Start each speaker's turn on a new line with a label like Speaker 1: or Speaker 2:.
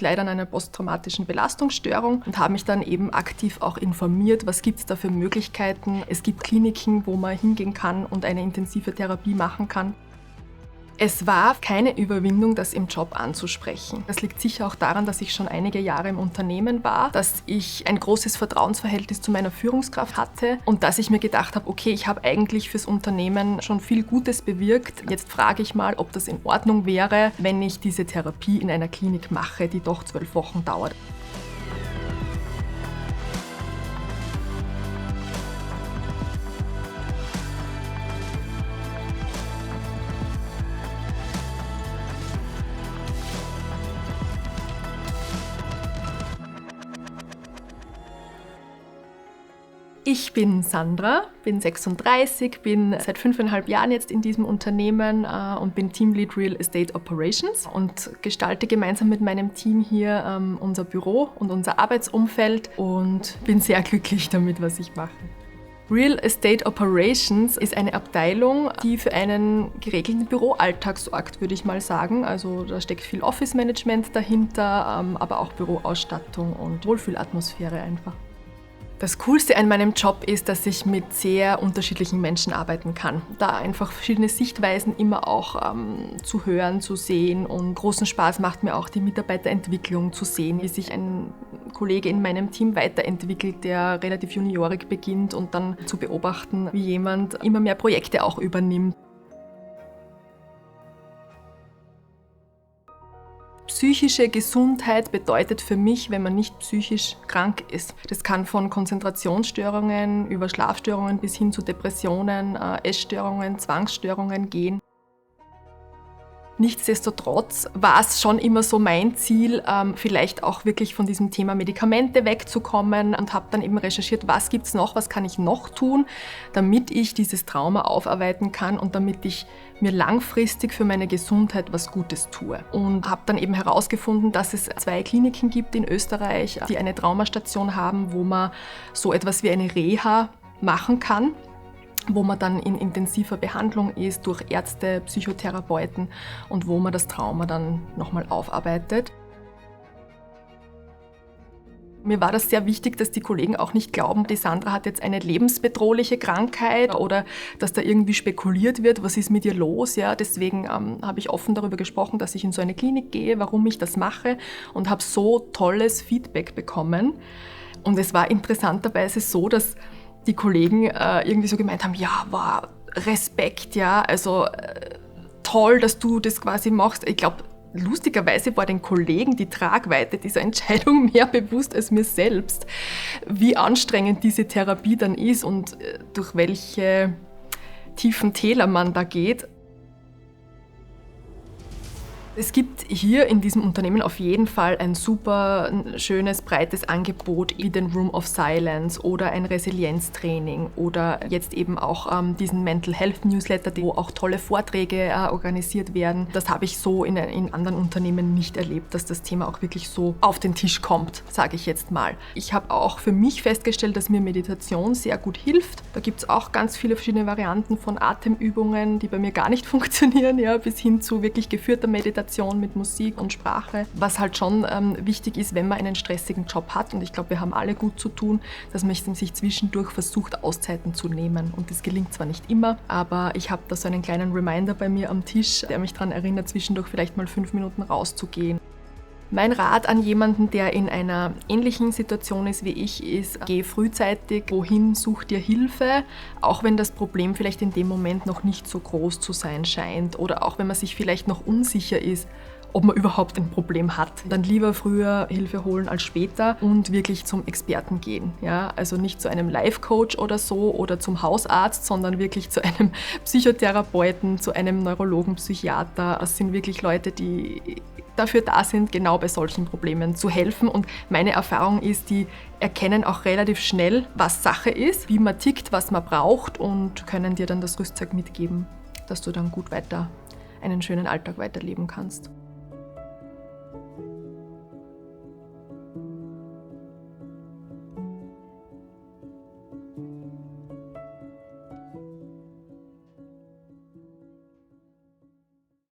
Speaker 1: leider an einer posttraumatischen Belastungsstörung und habe mich dann eben aktiv auch informiert, was gibt es da für Möglichkeiten. Es gibt Kliniken, wo man hingehen kann und eine intensive Therapie machen kann. Es war keine Überwindung, das im Job anzusprechen. Das liegt sicher auch daran, dass ich schon einige Jahre im Unternehmen war, dass ich ein großes Vertrauensverhältnis zu meiner Führungskraft hatte und dass ich mir gedacht habe, okay, ich habe eigentlich fürs Unternehmen schon viel Gutes bewirkt. Jetzt frage ich mal, ob das in Ordnung wäre, wenn ich diese Therapie in einer Klinik mache, die doch 12 Wochen dauert. Ich bin Sandra, bin 36, bin seit 5,5 Jahren jetzt in diesem Unternehmen und bin Teamlead Real Estate Operations und gestalte gemeinsam mit meinem Team hier unser Büro und unser Arbeitsumfeld und bin sehr glücklich damit, was ich mache. Real Estate Operations ist eine Abteilung, die für einen geregelten Büroalltag sorgt, würde ich mal sagen. Also da steckt viel Office-Management dahinter, aber auch Büroausstattung und Wohlfühlatmosphäre einfach. Das Coolste an meinem Job ist, dass ich mit sehr unterschiedlichen Menschen arbeiten kann. Da einfach verschiedene Sichtweisen immer auch zu hören, zu sehen. Und großen Spaß macht mir auch die Mitarbeiterentwicklung zu sehen, wie sich ein Kollege in meinem Team weiterentwickelt, der relativ juniorig beginnt und dann zu beobachten, wie jemand immer mehr Projekte auch übernimmt. Psychische Gesundheit bedeutet für mich, wenn man nicht psychisch krank ist. Das kann von Konzentrationsstörungen über Schlafstörungen bis hin zu Depressionen, Essstörungen, Zwangsstörungen gehen. Nichtsdestotrotz war es schon immer so mein Ziel, vielleicht auch wirklich von diesem Thema Medikamente wegzukommen und habe dann eben recherchiert, was gibt es noch, was kann ich noch tun, damit ich dieses Trauma aufarbeiten kann und damit ich mir langfristig für meine Gesundheit was Gutes tue. Und habe dann eben herausgefunden, dass es 2 Kliniken gibt in Österreich, die eine Traumastation haben, wo man so etwas wie eine Reha machen kann, wo man dann in intensiver Behandlung ist durch Ärzte, Psychotherapeuten und wo man das Trauma dann nochmal aufarbeitet. Mir war das sehr wichtig, dass die Kollegen auch nicht glauben, die Sandra hat jetzt eine lebensbedrohliche Krankheit oder dass da irgendwie spekuliert wird, was ist mit ihr los. Ja, deswegen habe ich offen darüber gesprochen, dass ich in so eine Klinik gehe, warum ich das mache und habe so tolles Feedback bekommen. Und es war interessanterweise so, dass die Kollegen irgendwie so gemeint haben, ja, wow, Respekt, ja, also toll, dass du das quasi machst. Ich glaube, lustigerweise war den Kollegen die Tragweite dieser Entscheidung mehr bewusst als mir selbst, wie anstrengend diese Therapie dann ist und durch welche tiefen Täler man da geht. Es gibt hier in diesem Unternehmen auf jeden Fall ein super schönes, breites Angebot wie den Room of Silence oder ein Resilienztraining oder jetzt eben auch diesen Mental Health Newsletter, wo auch tolle Vorträge organisiert werden. Das habe ich so in anderen Unternehmen nicht erlebt, dass das Thema auch wirklich so auf den Tisch kommt, sage ich jetzt mal. Ich habe auch für mich festgestellt, dass mir Meditation sehr gut hilft. Da gibt es auch ganz viele verschiedene Varianten von Atemübungen, die bei mir gar nicht funktionieren, ja, bis hin zu wirklich geführter Meditation mit Musik und Sprache, was halt schon wichtig ist, wenn man einen stressigen Job hat. Und ich glaube, wir haben alle gut zu tun, dass man sich zwischendurch versucht, Auszeiten zu nehmen. Und das gelingt zwar nicht immer, aber ich habe da so einen kleinen Reminder bei mir am Tisch, der mich daran erinnert, zwischendurch vielleicht mal 5 Minuten rauszugehen. Mein Rat an jemanden, der in einer ähnlichen Situation ist wie ich, ist, geh frühzeitig wohin, such dir Hilfe, auch wenn das Problem vielleicht in dem Moment noch nicht so groß zu sein scheint oder auch wenn man sich vielleicht noch unsicher ist, ob man überhaupt ein Problem hat. Dann lieber früher Hilfe holen als später und wirklich zum Experten gehen. Ja? Also nicht zu einem Life-Coach oder so oder zum Hausarzt, sondern wirklich zu einem Psychotherapeuten, zu einem Neurologen, Psychiater. Das sind wirklich Leute, die dafür da sind, genau bei solchen Problemen zu helfen. Und meine Erfahrung ist, die erkennen auch relativ schnell, was Sache ist, wie man tickt, was man braucht und können dir dann das Rüstzeug mitgeben, dass du dann gut einen schönen Alltag weiterleben kannst.